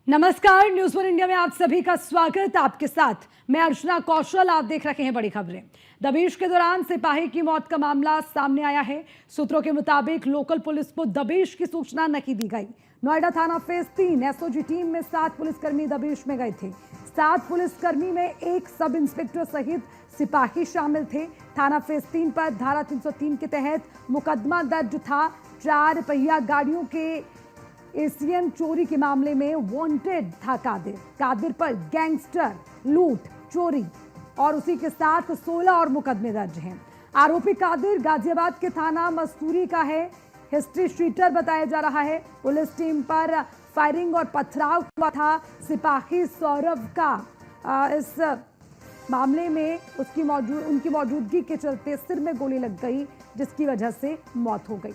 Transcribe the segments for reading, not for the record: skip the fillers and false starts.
नमस्कार, news one India में आप सभी का स्वागत। आपके साथ मैं अर्चना कौशल। आप देख रहे हैं बड़ी खबरें। दबिश के दौरान सिपाही की मौत का मामला सामने आया है। सूत्रों के मुताबिक लोकल पुलिस को दबिश की सूचना नहीं दी गई। नोएडा थाना फेज 3 एसओजी टीम में 7 पुलिसकर्मी दबिश में गए थे। 7 पुलिसकर्मी में एक सब इंस्पेक्टर सहित सिपाही शामिल थे। थाना फेज 3 पर धारा 303 के तहत मुकदमा दर्ज था। 4 पहिया गाड़ियों के एसीएम चोरी के मामले में वांटेड था कादिर पर गैंगस्टर, लूट, चोरी और उसी के साथ 16 और मुकदमे दर्ज हैं। आरोपी कादिर गाजियाबाद के थाना मस्तूरी का है। हिस्ट्री शीटर बताया जा रहा है। पुलिस टीम पर फायरिंग और पथराव हुआ था। सिपाही सौरभ का इस मामले में उनकी मौजूदगी के चलते सिर में गोली लग गई, जिसकी वजह से मौत हो गई।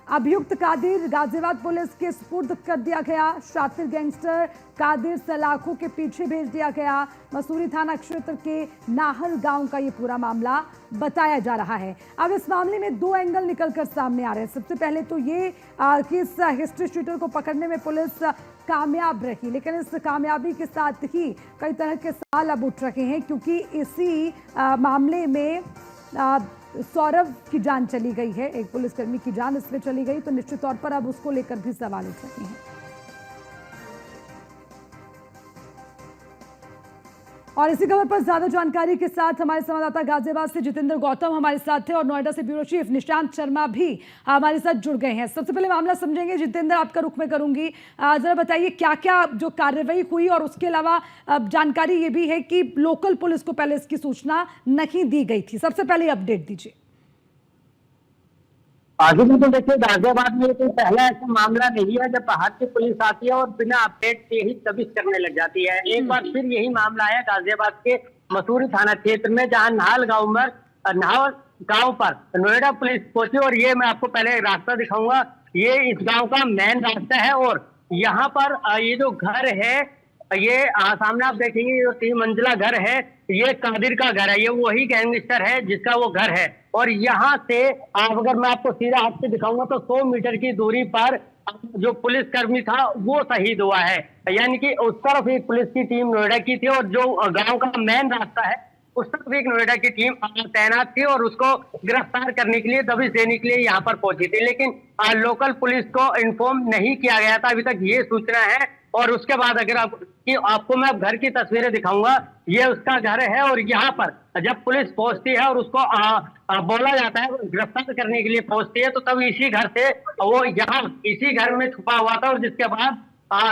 अभियुक्त कादिर गाजियाबाद पुलिस के सुपुर्द कर दिया गया। शातिर गैंगस्टर कादिर सलाखों के पीछे भेज दिया गया। मसूरी थाना क्षेत्र के नाहल गांव का ये पूरा मामला बताया जा रहा है। अब इस मामले में 2 एंगल निकलकर सामने आ रहे हैं। सबसे पहले तो ये कि इस हिस्ट्री शीटर को पकड़ने में पुलिस कामयाब रही, लेकिन इस कामयाबी के साथ ही कई तरह के सवाल अब उठ रहे हैं, क्योंकि इसी मामले में सौरभ की जान चली गई है। एक पुलिसकर्मी की जान इसमें चली गई, तो निश्चित तौर पर अब उसको लेकर भी सवाल उठ रहे हैं। और इसी खबर पर ज्यादा जानकारी के साथ हमारे संवाददाता गाजियाबाद से जितेंद्र गौतम हमारे साथ थे और नोएडा से ब्यूरो चीफ निशांत शर्मा भी हमारे साथ जुड़ गए हैं। सबसे पहले मामला समझेंगे। जितेंद्र, आपका रुख में करूंगी, जरा बताइए क्या क्या जो कार्रवाई हुई और उसके अलावा जानकारी ये भी है कि लोकल पुलिस को पहले इसकी सूचना नहीं दी गई थी। सबसे पहले अपडेट दीजिए। आगे भी तो देखिए, गाजियाबाद में कोई पहला ऐसा मामला नहीं है जब बाहर की पुलिस आती है और बिना अपडेट के ही तबिश करने लग जाती है। एक बार फिर यही मामला आया गाजियाबाद के मसूरी थाना क्षेत्र में, जहां नाहल गांव पर नोएडा पुलिस पहुंची। और ये मैं आपको पहले रास्ता दिखाऊंगा। ये इस गांव का मेन रास्ता है और यहाँ पर ये जो घर है, ये सामने आप देखेंगे, ये 3 मंजिला घर है, ये कादिर का घर है। ये वही गैंगस्टर है जिसका वो घर है। और यहाँ से अगर मैं आपको सीधा हाथ से दिखाऊंगा तो 100 मीटर की दूरी पर जो पुलिसकर्मी था वो शहीद हुआ है। यानी कि उस तरफ एक पुलिस की टीम नोएडा की थी और जो गांव का मेन रास्ता है उस तरफ एक नोएडा की टीम तैनात थी और उसको गिरफ्तार करने के लिए, दबिश देने के लिए यहाँ पर पहुंची थी। लेकिन लोकल पुलिस को इन्फॉर्म नहीं किया गया था अभी तक, ये सूचना है। और उसके बाद अगर आपको मैं घर की तस्वीरें दिखाऊंगा, ये उसका घर है। और यहाँ पर जब पुलिस पहुंचती है और उसको बोला जाता है गिरफ्तार करने के लिए पहुंचती है, तो तब इसी घर से वो यहाँ इसी घर में छुपा हुआ था। और जिसके बाद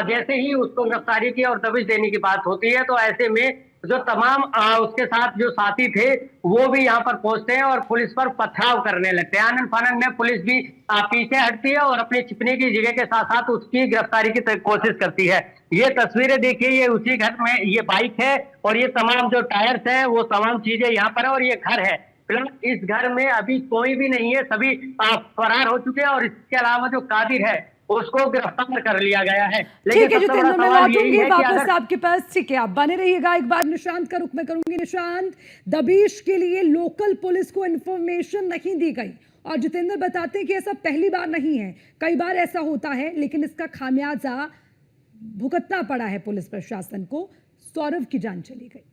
जैसे ही उसको गिरफ्तारी की और दबिश देने की बात होती है, तो ऐसे में जो तमाम उसके साथ जो साथी थे वो भी यहाँ पर पहुंचते हैं और पुलिस पर पथराव करने लगते हैं। आनन फानन में पुलिस भी पीछे हटती है और अपने छिपने की जगह के साथ साथ उसकी गिरफ्तारी की कोशिश करती है। ये तस्वीरें देखिए, ये उसी घर में ये बाइक है और ये तमाम जो टायर्स है वो तमाम चीजें यहाँ पर है। और ये घर है, फिलहाल इस घर में अभी कोई भी नहीं है, सभी फरार हो चुके हैं। और इसके अलावा जो कादिर है उसको गिरफ्तार कर लिया गया है। ठीक है जितेंद्र, मैं लौटूंगी वापस आपके पास। ठीक है, आप बने रहिएगा। एक बार निशांत का रुख में करूंगी। निशांत, दबिश के लिए लोकल पुलिस को इन्फॉर्मेशन नहीं दी गई और जितेंद्र बताते हैं कि ऐसा पहली बार नहीं है, कई बार ऐसा होता है, लेकिन इसका खामियाजा भुगतना पड़ा है पुलिस प्रशासन को। सौरभ की जान चली गई।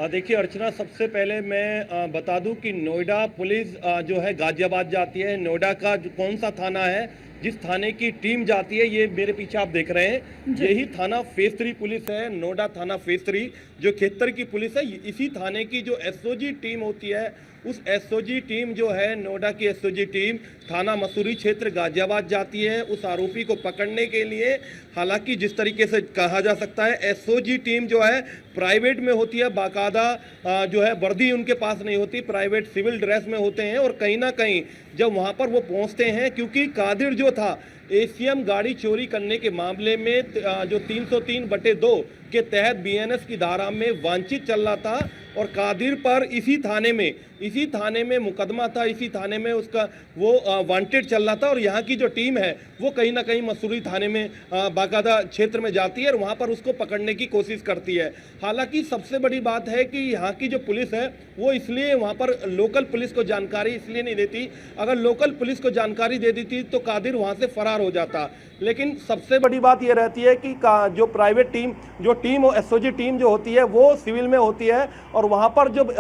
देखिए अर्चना, सबसे पहले मैं बता दूं कि नोएडा पुलिस जो है गाजियाबाद जाती है। नोएडा का जो कौन सा थाना है, जिस थाने की टीम जाती है, ये मेरे पीछे आप देख रहे हैं, यही थाना फेज 3 पुलिस है। नोएडा थाना फेज 3 जो खेतर की पुलिस है, इसी थाने की जो एसओजी टीम होती है, उस एसओजी टीम जो है, नोएडा की एसओजी टीम थाना मसूरी क्षेत्र गाजियाबाद जाती है उस आरोपी को पकड़ने के लिए। हालांकि जिस तरीके से कहा जा सकता है, एसओजी टीम जो है प्राइवेट में होती है, बाकायदा जो है वर्दी उनके पास नहीं होती, प्राइवेट सिविल ड्रेस में होते हैं। और कहीं ना कहीं जब वहाँ पर वो पहुँचते हैं, क्योंकि कादिर जो था एसीएम गाड़ी चोरी करने के मामले में जो 303/2 के तहत बीएनएस की धारा में वांछित चल रहा था और कादिर पर इसी थाने में मुकदमा था, इसी थाने में उसका वो वांटेड चल रहा था। और यहाँ की जो टीम है वो कहीं ना कहीं मसूरी थाने में बाकायदा क्षेत्र में जाती है और वहाँ पर उसको पकड़ने की कोशिश करती है। हालांकि सबसे बड़ी बात है कि यहाँ की जो पुलिस है वो इसलिए वहाँ पर लोकल पुलिस को जानकारी इसलिए नहीं देती। अगर लोकल पुलिस को जानकारी दे देती तो कादिर वहाँ से फरार फरार हो जाता। लेकिन सबसे बड़ी बात यह रहती है कि जो प्राइवेट टीम, जो टीम एसओजी टीम जो होती है वो सिविल में होती है, और वहाँ पर जब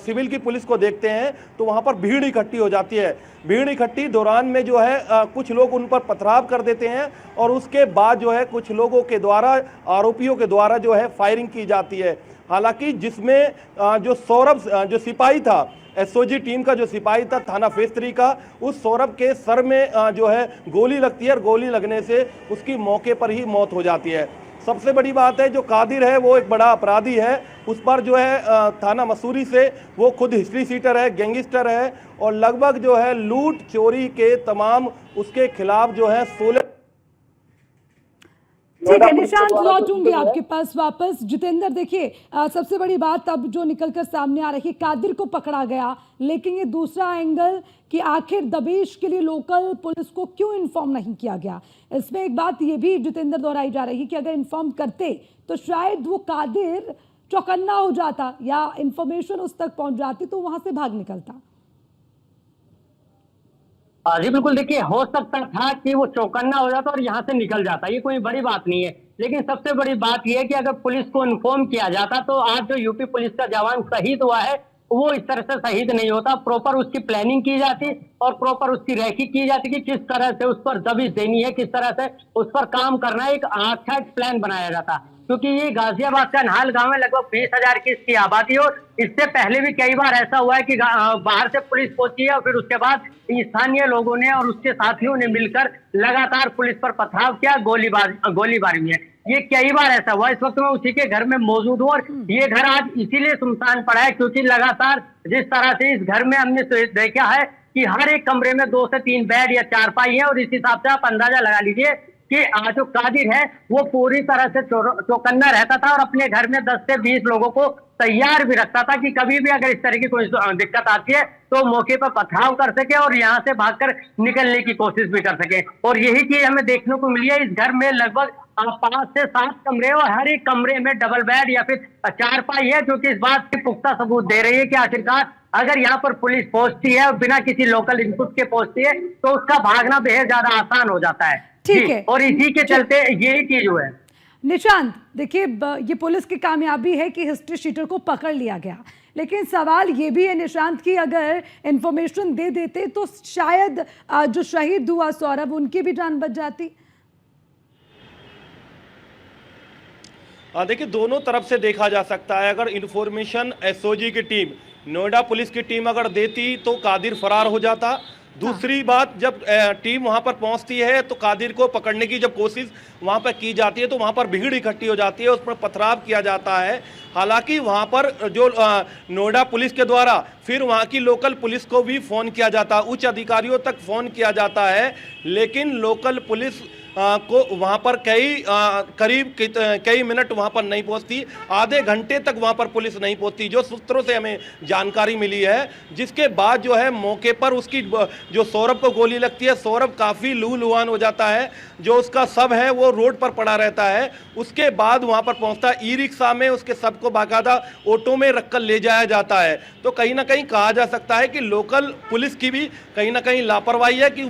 सिविल की पुलिस को देखते हैं तो वहाँ पर भीड़ इकट्ठी हो जाती है। भीड़ इकट्ठी दौरान में जो है कुछ लोग उन पर पथराव कर देते हैं, और उसके बाद जो है कुछ लोगों के द्वारा, आरोपियों के द्वारा जो है फायरिंग की जाती है। हालांकि जिसमें जो सौरभ जो सिपाही था, एसओजी टीम का जो सिपाही था थाना फेज 3 का, उस सौरभ के सर में जो है गोली लगती है, और गोली लगने से उसकी मौके पर ही मौत हो जाती है। सबसे बड़ी बात है, जो कादिर है वो एक बड़ा अपराधी है, उस पर जो है थाना मसूरी से वो खुद हिस्ट्री सीटर है, गैंगस्टर है, और लगभग जो है लूट चोरी के तमाम उसके खिलाफ जो है 16। ठीक है निशांत, लौटूंगी आपके पास वापस। जितेंद्र, देखिए सबसे बड़ी बात अब जो निकलकर सामने आ रही है, कादिर को पकड़ा गया, लेकिन ये दूसरा एंगल कि आखिर दबिश के लिए लोकल पुलिस को क्यों इन्फॉर्म नहीं किया गया। इसमें एक बात ये भी जितेंद्र दोहराई जा रही है कि अगर इन्फॉर्म करते तो शायद वो कादिर चौकन्ना हो जाता, या इंफॉर्मेशन उस तक पहुंच जाती तो वहां से भाग निकलता। जी बिल्कुल, देखिए हो सकता था कि वो चौकन्ना हो जाता और यहाँ से निकल जाता, ये कोई बड़ी बात नहीं है। लेकिन सबसे बड़ी बात यह है कि अगर पुलिस को इन्फॉर्म किया जाता तो आज जो यूपी पुलिस का जवान शहीद हुआ है वो इस तरह से शहीद नहीं होता। प्रॉपर उसकी प्लानिंग की जाती और प्रॉपर उसकी रैकी की जाती कि किस तरह से उस पर दबिश देनी है, किस तरह से उस पर काम करना है, एक अच्छा प्लान बनाया जाता। क्योंकि ये गाजियाबाद का नाल गांव में लगभग 20,000 की इसकी आबादी, और इससे पहले भी कई बार ऐसा हुआ है कि बाहर से पुलिस पहुंची है और फिर उसके बाद स्थानीय लोगों ने और उसके साथियों ने मिलकर लगातार पुलिस पर पथराव किया, गोलीबारी में। ये कई बार ऐसा हुआ। इस वक्त मैं उसी के घर में मौजूद हूँ, और ये घर आज इसीलिए सुनसान पड़ा है क्योंकि लगातार जिस तरह से इस घर में हमने देखा है कि हर एक कमरे में 2 से 3 बेड या चारपाई है, और इस हिसाब से आप अंदाजा लगा लीजिए कि जो कादिर है वो पूरी तरह से चौकन्ना रहता था और अपने घर में 10 से 20 लोगों को तैयार भी रखता था कि कभी भी अगर इस तरह की कोई दिक्कत आती है तो मौके पर पथराव कर सके और यहाँ से भागकर निकलने की कोशिश भी कर सके। और यही चीज हमें देखने को मिली है। इस घर में लगभग 5 से 7 कमरे, और हर एक कमरे में डबल बेड या फिर चारपाई है, जो कि इस बात की पुख्ता सबूत दे रही है कि आखिरकार अगर यहाँ पर पुलिस पहुंचती है और बिना किसी लोकल इनपुट के पहुंचती है तो उसका भागना बेहद ज्यादा आसान हो जाता है। ठीक है, और इसी के चलते यही चीज हुआ है। निशांत, देखिए ये पुलिस की कामयाबी है कि हिस्ट्री शीटर को पकड़ लिया गया, लेकिन सवाल ये भी है निशांत कि अगर इंफॉर्मेशन दे देते तो शायद जो शहीद हुआ सौरभ, उनकी भी जान बच जाती। देखिए दोनों तरफ से देखा जा सकता है। अगर इंफॉर्मेशन एसओजी की टीम, नोएडा पुलिस की टीम अगर देती तो कादिर फरार हो जाता। दूसरी बात, जब टीम वहां पर पहुंचती है तो कादिर को पकड़ने की जब कोशिश वहां पर की जाती है तो वहां पर भीड़ इकट्ठी हो जाती है, उस पर पथराव किया जाता है। हालांकि वहां पर जो नोएडा पुलिस के द्वारा फिर वहां की लोकल पुलिस को भी फोन किया जाता है, उच्च अधिकारियों तक फोन किया जाता है, लेकिन लोकल पुलिस को वहां पर करीब कई मिनट वहां पर नहीं पहुंचती, आधे घंटे तक वहां पर पुलिस नहीं पहुंचती, जो सूत्रों से हमें जानकारी मिली है। जिसके बाद जो है मौके पर उसकी जो सौरभ को गोली लगती है, सौरभ काफी लूलुहान हो जाता है, जो उसका शव है वो रोड पर पड़ा रहता है। उसके बाद वहां पर पहुंचता है, ई रिक्शा में उसके शव को बाकायदा ऑटो में रखकर ले जाया जाता है। तो कहीं ना कहीं कहा जा सकता है कि लोकल पुलिस की भी कहीं ना कहीं लापरवाही है कि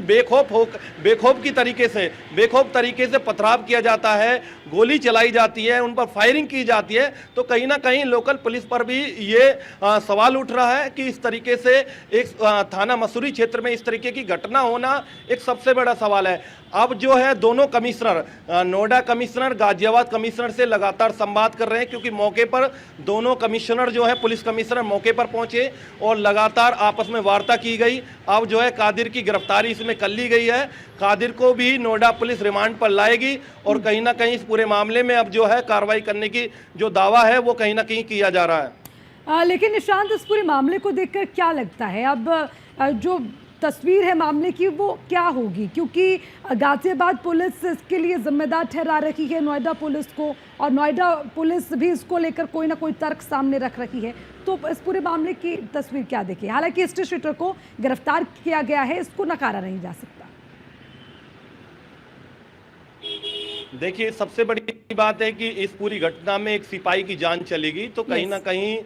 बेखौफ तरीके से पथराव किया जाता है, गोली चलाई जाती है, उन पर फायरिंग की जाती है। तो कहीं ना कहीं लोकल पुलिस पर भी ये सवाल उठ रहा है कि इस तरीके से एक थाना मसूरी क्षेत्र में इस तरीके की घटना होना एक सबसे बड़ा सवाल है। अब जो है दोनों commissioner, Noida commissioner, Ghaziabad commissioner से लगातार संवाद कर रहे हैं, क्योंकि मौके पर दोनों कमिश्नर जो है, पुलिस कमिश्नर मौके पर पहुंचे और लगातार आपस में वार्ता की गई। अब जो है कादिर की गिरफ्तारी इसमें कर ली गई है। कादिर को भी नोएडा पुलिस रिमांड पर लाएगी और कहीं ना कहीं इस पूरे मामले में अब जो है कार्रवाई करने की जो दावा है वो कहीं ना कहीं किया जा रहा है। लेकिन निशांत, इस पूरे मामले को देखकर क्या लगता है अब जो तस्वीर है मामले की वो क्या होगी? क्योंकि गाजियाबाद पुलिस इसके लिए जिम्मेदार ठहरा रही है नोएडा पुलिस को, और नोएडा पुलिस भी इसको लेकर कोई ना कोई तर्क सामने रख रही है। तो इस पूरे मामले की तस्वीर क्या देखिए? हालांकि हिस्ट्री शीटर को गिरफ्तार किया गया है, इसको नकारा नहीं जा सकता। देखिए सबसे बड़ी बात है कि इस पूरी घटना में एक सिपाही की जान चलेगी, तो कहीं ना कहीं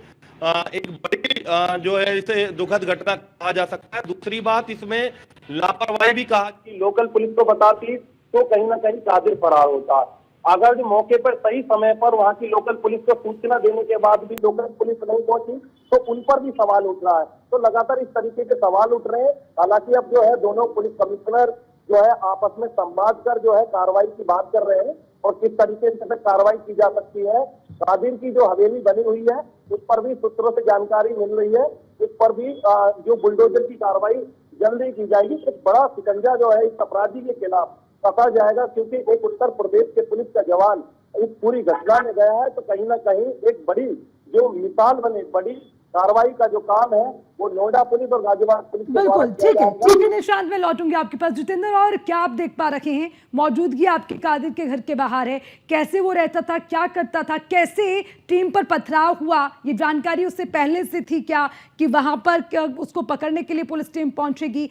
एक बड़ी जो है इसे दुखद घटना कहा जा सकता है। दूसरी बात, इसमें लापरवाही भी कहा। कि लोकल पुलिस को बताती तो कहीं ना कहीं कादिर फरार होता। अगर जो मौके पर सही समय पर वहां की लोकल पुलिस को सूचना देने के बाद भी लोकल पुलिस नहीं पहुंची तो उन पर भी सवाल उठ रहा है। तो लगातार इस तरीके के सवाल उठ रहे हैं। हालांकि अब जो है दोनों पुलिस कमिश्नर जो है आपस में संवाद कर जो है कार्रवाई की बात कर रहे हैं और किस तरीके से कार्रवाई की जा सकती है। कादिर की जो हवेली बनी हुई है उस पर भी सूत्रों से जानकारी मिल रही है। उस पर भी जो बुलडोजर की कार्रवाई जल्दी की जाएगी। एक बड़ा शिकंजा जो है इस अपराधी के खिलाफ कसा जाएगा, क्योंकि एक उत्तर प्रदेश के पुलिस का जवान इस पूरी घटना में गया है। तो कहीं ना कहीं एक बड़ी जो मिसाल बने, बड़ी कार्रवाई का जो काम है वो नोएडा पुलिस और गाजियाबाद पुलिस के द्वारा बिल्कुल किया जाएगा। ठीक है निशांत, मैं लौटूंगी आपके पास। जितेंद्र, और क्या आप देख पा रहे हैं, मौजूदगी आपके कादिर के घर के बाहर है, कैसे वो रहता था, क्या करता था, कैसे टीम पर पथराव हुआ, ये जानकारी उससे पहले से थी क्या कि वहां पर उसको पकड़ने के लिए पुलिस टीम पहुंचेगी?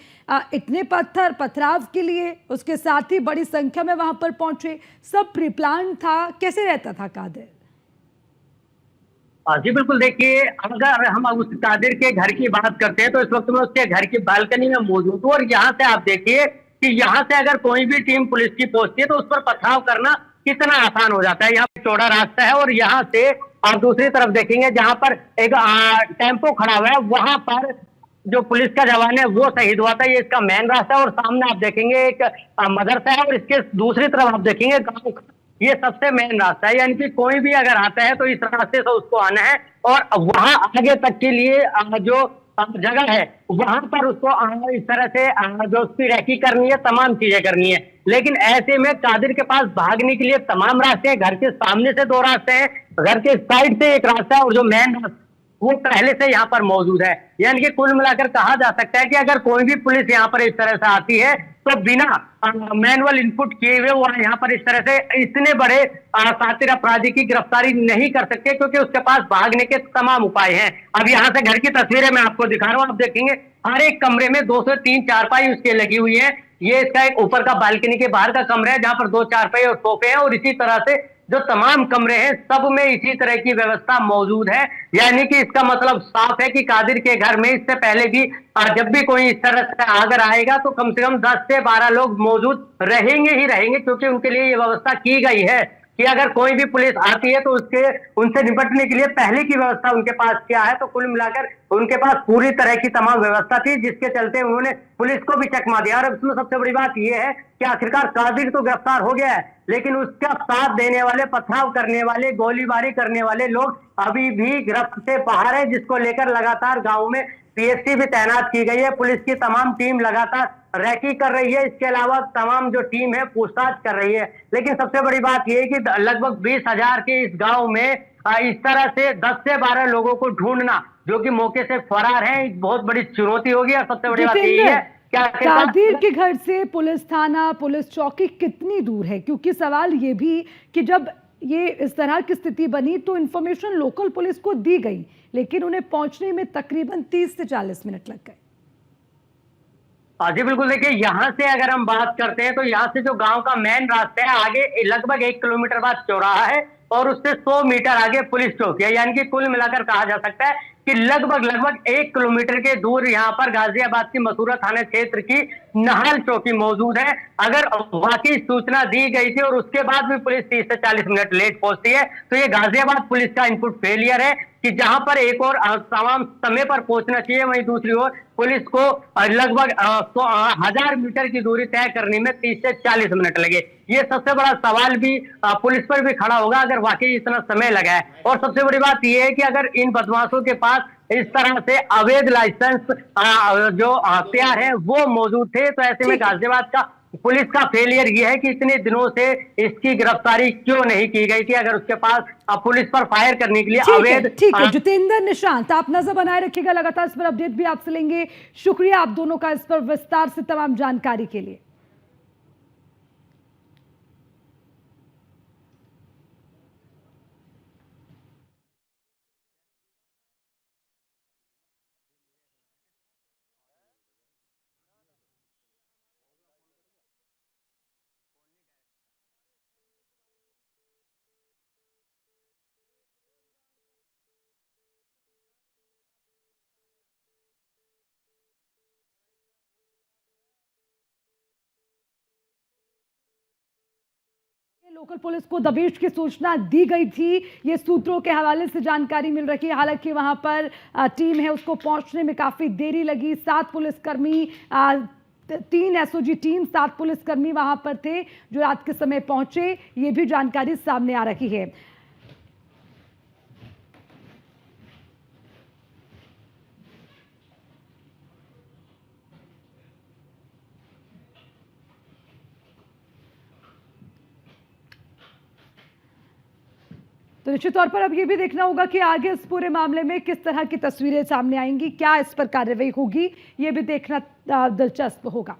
इतने पथराव के लिए उसके साथ ही बड़ी संख्या में वहां पर पहुंचे, सब प्री प्लान था, कैसे रहता था कादिर? जी बिल्कुल, देखिए अगर हम उस कादिर के घर की बात करते हैं तो इस वक्त मैं उसके घर की बालकनी में मौजूद हूँ और यहाँ से आप देखिए कि यहाँ से अगर कोई भी टीम पुलिस की पहुंचती है तो उस पर पथराव करना कितना आसान हो जाता है। यहाँ पे चौड़ा रास्ता है और यहाँ से आप दूसरी तरफ देखेंगे जहाँ पर एक टेम्पो खड़ा हुआ है, वहां पर जो पुलिस का जवान है वो शहीद हुआ था। ये इसका मेन रास्ता है और सामने आप देखेंगे एक मदरसा है और इसके दूसरी तरफ आप देखेंगे गाँव। ये सबसे मेन रास्ता है, यानी कि कोई भी अगर आता है तो इस रास्ते से उसको आना है और वहां आगे तक के लिए जो जगह है वहां पर उसको इस तरह से जो उसकी रैकी करनी है, तमाम चीजें करनी है। लेकिन ऐसे में कादिर के पास भागने के लिए तमाम रास्ते हैं। घर के सामने से 2 रास्ते हैं, घर के साइड से एक रास्ता है और जो मेन रास्ता वो पहले से यहाँ पर मौजूद है। यानी कि कुल मिलाकर कहा जा सकता है कि अगर कोई भी पुलिस यहाँ पर इस तरह से आती है तो बिना मैनुअल इनपुट किए हुए वो यहाँ पर इस तरह से इतने बड़े शातिर अपराधी की गिरफ्तारी नहीं कर सकते, क्योंकि उसके पास भागने के तमाम उपाय हैं। अब यहाँ से घर की तस्वीरें मैं आपको दिखा रहा हूँ, आप देखेंगे हर एक कमरे में 2 से 3 चारपाई उसके लगी हुई है। ये इसका एक ऊपर का बालकनी के बाहर का कमरा है जहां पर 2 चारपाई और सोफे हैं और इसी तरह से जो तमाम कमरे हैं सब में इसी तरह की व्यवस्था मौजूद है। यानी कि इसका मतलब साफ है कि कादिर के घर में इससे पहले भी जब भी कोई इस तरह से अगर आएगा तो कम से कम 10 से 12 लोग मौजूद रहेंगे ही रहेंगे, क्योंकि उनके लिए ये व्यवस्था की गई है कि अगर कोई भी पुलिस आती है तो उनसे निपटने के लिए पहले की व्यवस्था उनके पास क्या है। तो कुल मिलाकर उनके पास पूरी तरह की तमाम व्यवस्था थी, जिसके चलते उन्होंने पुलिस को भी चकमा दिया। और इसमें सबसे बड़ी बात यह है कि आखिरकार कादिर तो गिरफ्तार हो गया है, लेकिन उसका साथ देने वाले, पथराव करने वाले, गोलीबारी करने वाले लोग अभी भी गिरफ्त से बाहर है, जिसको लेकर लगातार गाँव में पीएसटी भी तैनात की गई है। पुलिस की तमाम टीम लगातार रैकी कर रही है, इसके अलावा तमाम जो टीम है पूछताछ कर रही है। लेकिन सबसे बड़ी बात यह है कि लगभग 20,000 के इस गांव में इस तरह से 10 से 12 लोगों को ढूंढना जो कि मौके से फरार है, एक बहुत बड़ी चुनौती होगी। और सबसे बड़ी बात यही है कादिर के घर से पुलिस थाना, पुलिस चौकी कितनी दूर है? क्योंकि सवाल ये भी कि जब ये इस तरह की स्थिति बनी तो इंफॉर्मेशन लोकल पुलिस को दी गई, लेकिन उन्हें पहुंचने में तकरीबन 30 से 40 मिनट लग गए। जी बिल्कुल, देखिए यहाँ से अगर हम बात करते हैं तो यहाँ से जो गांव का मेन रास्ता है आगे लगभग 1 किलोमीटर बाद चौराहा है और उससे 100 मीटर आगे पुलिस चौकी है। यानी कि कुल मिलाकर कहा जा सकता है कि लगभग 1 किलोमीटर के दूर यहाँ पर गाजियाबाद की मसूरा थाना क्षेत्र की नहाल चौकी मौजूद है। अगर वाकई सूचना दी गई थी और उसके बाद भी पुलिस 30 से 40 मिनट लेट पहुंचती है तो ये गाजियाबाद पुलिस का इनपुट फेलियर है कि जहां पर एक और तमाम समय पर पहुंचना चाहिए, वहीं दूसरी ओर पुलिस को लगभग 1000 मीटर की दूरी तय करने में 30 से 40 मिनट लगे। ये सबसे बड़ा सवाल भी पुलिस पर भी खड़ा होगा अगर वाकई इतना समय लगा है। और सबसे बड़ी बात यह है कि अगर इन बदमाशों के पास इस तरह से अवैध लाइसेंस जो हथियार है वो मौजूद थे तो ऐसे में गाजियाबाद का पुलिस का फेलियर यह है कि इतने दिनों से इसकी गिरफ्तारी क्यों नहीं की गई थी, अगर उसके पास पुलिस पर फायर करने के लिए अवैध। ठीक है जितेंद्र, निशांत, आप नजर बनाए रखिएगा, लगातार इस पर अपडेट भी आपसे लेंगे। शुक्रिया आप दोनों का इस पर विस्तार से तमाम जानकारी के लिए। लोकल पुलिस को दबिश की सूचना दी गई थी, ये सूत्रों के हवाले से जानकारी मिल रही है। हालांकि वहां पर टीम है उसको पहुंचने में काफी देरी लगी। 7 पुलिसकर्मी 3 एसओजी टीम 7 पुलिसकर्मी वहां पर थे जो रात के समय पहुंचे, ये भी जानकारी सामने आ रही है। तो निश्चित तौर पर अब ये भी देखना होगा कि आगे इस पूरे मामले में किस तरह की तस्वीरें सामने आएंगी, क्या इस पर कार्रवाई होगी, ये भी देखना दिलचस्प होगा।